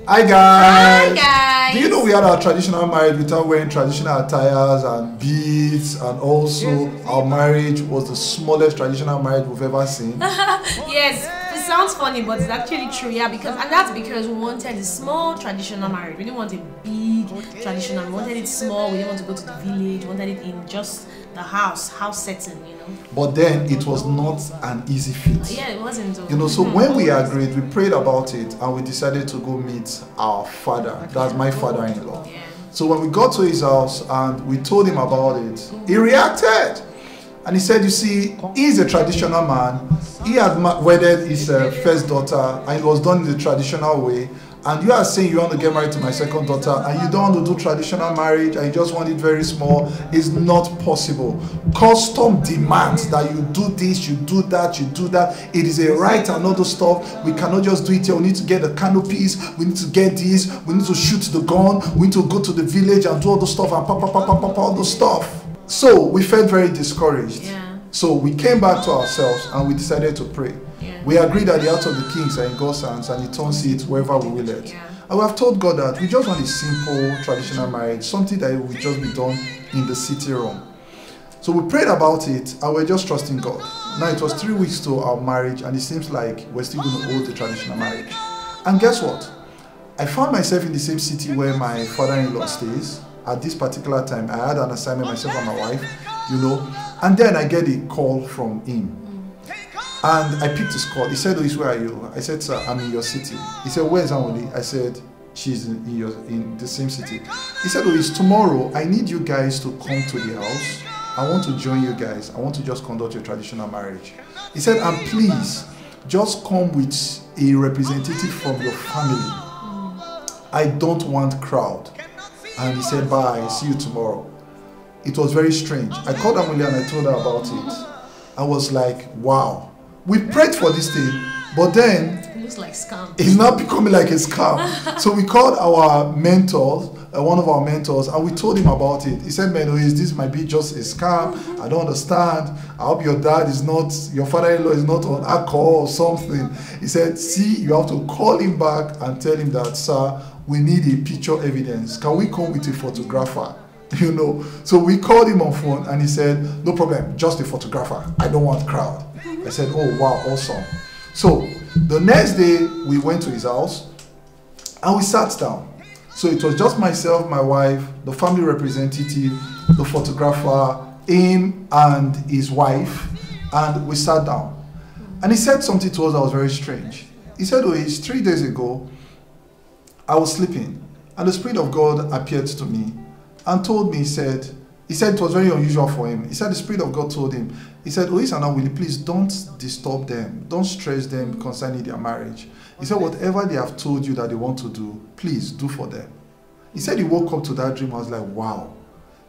Hi guys! Hi guys! Do you know we had our traditional marriage without wearing traditional attires and beads, and also our marriage was the smallest traditional marriage we've ever seen? Yes, it sounds funny, but it's actually true, yeah, and that's because we wanted a small traditional marriage. We didn't want a big traditional, we wanted it small, we didn't want to go to the village, we wanted it in just the house setting, you know. But then it was not an easy feat. Yeah, it wasn't. You know, so when we agreed, we prayed about it and we decided to go meet our father. That's my father-in-law. Yeah. So when we got to his house and we told him about it, he reacted. And he said, you see, he's a traditional man. He had wedded his first daughter and it was done in the traditional way. And you are saying you want to get married to my second daughter and you don't want to do traditional marriage and you just want it very small. It's not possible. Custom demands that you do this, you do that, you do that. It is a right and other stuff. We cannot just do it here. We need to get the canopies. We need to get this. We need to shoot the gun. We need to go to the village and do all the stuff and all the stuff. So we felt very discouraged. Yeah. So we came back to ourselves and we decided to pray. Yeah. We agreed that the hearts of the kings are in God's hands and he turns it wherever we will it. Yeah. And we have told God that we just want a simple traditional marriage, something that will just be done in the city room. So we prayed about it and we're just trusting God. Now it was 3 weeks to our marriage and it seems like we're still going to hold the traditional marriage. And guess what? I found myself in the same city where my father-in-law stays. At this particular time, I had an assignment myself and my wife, you know, and then I get a call from him. And I picked his call. He said, Luis, where are you? I said, sir, I'm in your city. He said, where's Anwuli? I said, she's in the same city. He said, Luis, tomorrow I need you guys to come to the house. I want to join you guys. I want to just conduct your traditional marriage. He said, and please, just come with a representative from your family. I don't want crowd. And he said, bye, see you tomorrow. It was very strange. I called Amelia and I told her about it. I was like, wow. We prayed for this thing, but then It looks like scam. it's not becoming like a scam. So we called our mentors, one of our mentors, and we told him about it. He said, man, this might be just a scam. I don't understand. I hope your dad is not, your father-in-law is not on alcohol or something. He said, see, you have to call him back and tell him that, sir, we need a picture evidence. Can we come with a photographer? You know, so we called him on phone and he said, no problem, just a photographer. I don't want crowd. I said, oh wow, awesome. So the next day we went to his house and we sat down. So it was just myself, my wife, the family representative, the photographer, him and his wife, and we sat down. And he said something to us that was very strange. He said, oh, it's 3 days ago, I was sleeping and the Spirit of God appeared to me and told me, he said it was very unusual for him. He said the Spirit of God told him, he said, Luis and Anwuli, please don't disturb them. Don't stress them concerning their marriage. He said, whatever they have told you that they want to do, please do for them. He said he woke up to that dream. I was like, wow.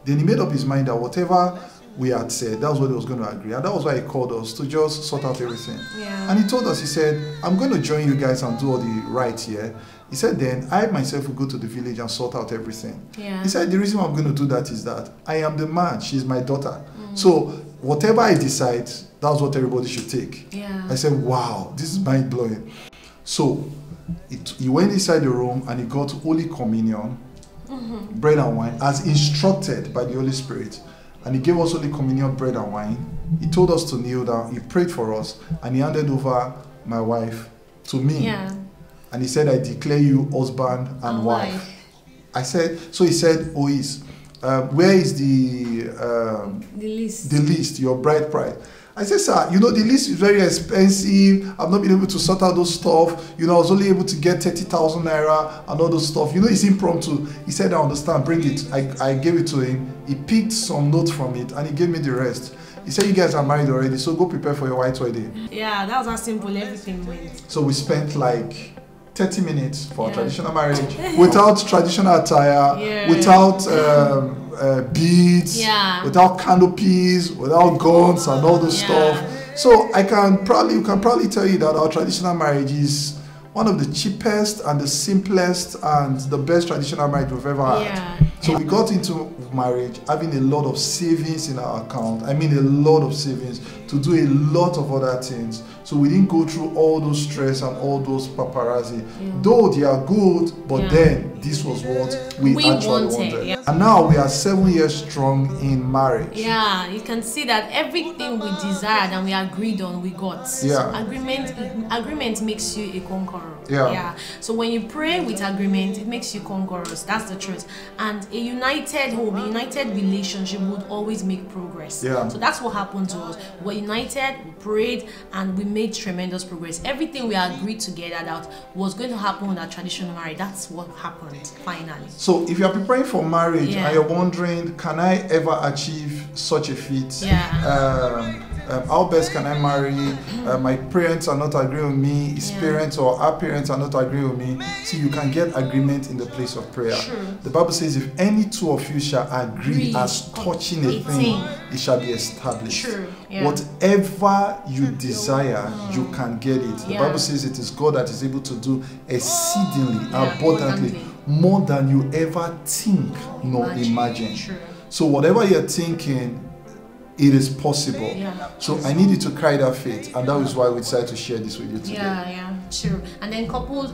Then he made up his mind that whatever we had said, that was what he was going to agree. And that was why he called us, to just sort out everything. Yeah. And he told us, he said, I'm going to join you guys and do all the right here. He said, then I myself will go to the village and sort out everything. Yeah. He said, the reason why I'm going to do that is that I am the man, she's my daughter. So whatever I decide, that's what everybody should take. Yeah. I said, wow, this is mind blowing. So he went inside the room and he got Holy Communion, bread and wine, as instructed by the Holy Spirit. And he gave us Holy Communion, bread and wine. He told us to kneel down. He prayed for us and he handed over my wife to me. Yeah. And he said, I declare you husband and wife. I said, so he said, oh, where is the list? The list, your bride price? I said, sir, you know, the list is very expensive. I've not been able to sort out those stuff. You know, I was only able to get 30,000 naira and all those stuff. You know, it's impromptu. He said, I understand, bring it. I gave it to him. He picked some notes from it and he gave me the rest. He said, you guys are married already, so go prepare for your white wedding. Yeah, that was how simple everything went. So we spent like 30 minutes for traditional marriage without traditional attire, without beads, without canopies, without guns and all this stuff. So you can probably tell you that our traditional marriage is one of the cheapest and the simplest and the best traditional marriage we've ever had. So we got into marriage having a lot of savings in our account. I mean a lot of savings to do a lot of other things. So we didn't go through all those stress and all those paparazzi. Though they are good, but then this was what we actually wanted. And now we are 7 years strong in marriage. Yeah, you can see that everything we desired and we agreed on, we got. Yeah. So agreement makes you a conqueror. Yeah. So when you pray with agreement, it makes you conquerors. That's the truth. And a united home, a united relationship would always make progress. Yeah. So that's what happened to us. We're united, we prayed, and we made tremendous progress. Everything we agreed together that was going to happen with our traditional marriage, that's what happened finally. So if you're preparing for marriage and you're wondering, can I ever achieve such a feat? How best can I marry? My parents are not agreeing with me. His parents or our parents are not agreeing with me. See, you can get agreement in the place of prayer. The Bible says, if any two of you shall agree as touching a thing, it shall be established. Whatever you desire, you can get it. The Bible says it is God that is able to do exceedingly, abundantly, more than you ever think nor imagine. So whatever you're thinking, it is possible. So I need you to carry that faith, and that is why we decided to share this with you today. Sure. And then couples,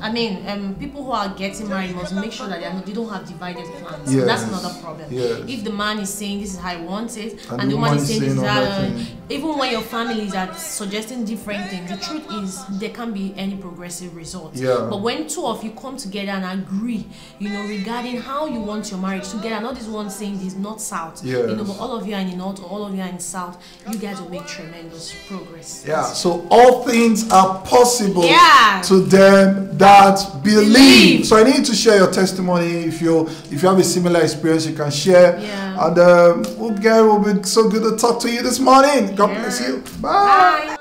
people who are getting married must make sure that they don't have divided plans. Yes. That's another problem. Yes. If the man is saying this is how I want it, and the woman is saying this is how, even when your families are suggesting different things, the truth is there can't be any progressive results. But when two of you come together and agree, regarding how you want your marriage together, not this one saying this north south, but all of you are in the north or all of you are in the south, you guys will make tremendous progress. So all things are possible to them that believe. So I need to share your testimony. If you have a similar experience, you can share. And will be so good to talk to you this morning. God bless you. Bye.